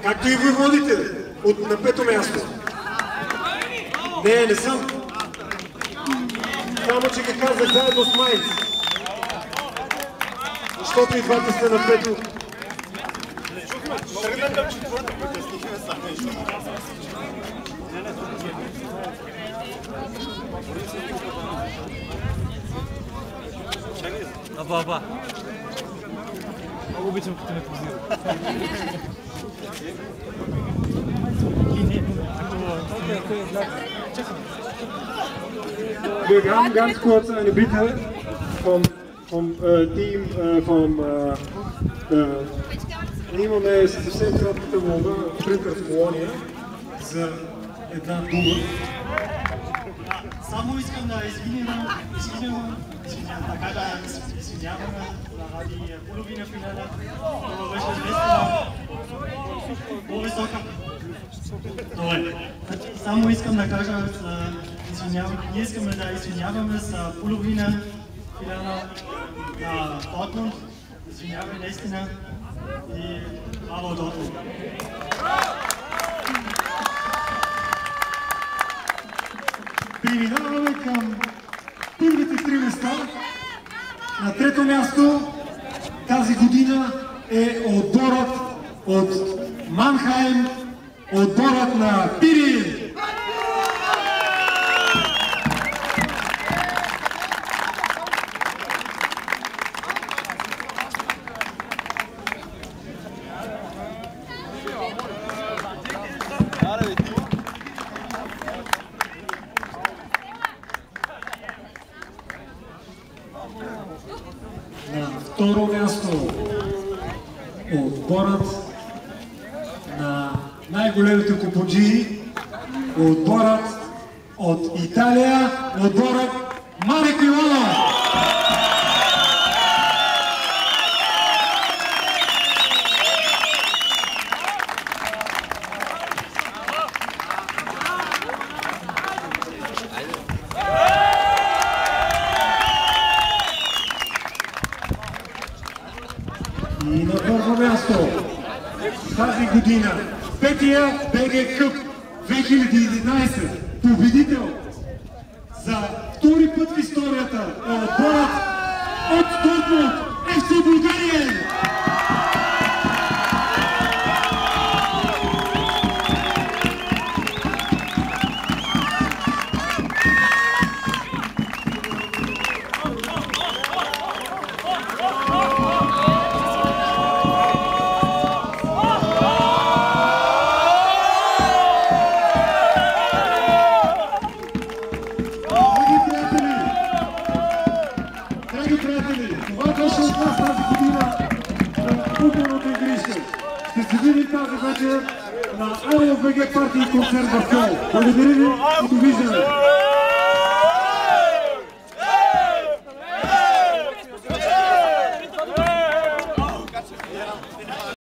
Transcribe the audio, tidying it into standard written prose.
Както и ви водите на пето място. Не съм. Само, че ги казах заедно с Майнц. Защото и двата сте на пето. Тръгнем към четвърта, прекъснихме сами. Аба. Много обичам, като ме позира. Wir haben ganz kurz eine Bitte vom Team имаме съвсем кратката молба пред Филония за една дума. Само искам да извиняваме заради половина финала. Това беше наистина по-висока. Добре. Само искам да кажа, ние искаме да извиняваме за половина финала на Дортмунд. Извиняваме наистина и браво Дортмунд. Преминаваме към първите три места. На трето място тази година е отборът от Манхайм, отборът на Пирин. На второ място отборът на най-големите куподжии, отборът от Италия, отборът Марек Иванов. И на първо място тази година петия БГ Къп 2011 победител за втори път в историята е отборът от Дортмунд ФЦ България. Това беше от нас тази година на футболното игрище. Ще се видим тази вечер на АРО БГ партии концерт в Кьол. Благодаря ви и довиждане!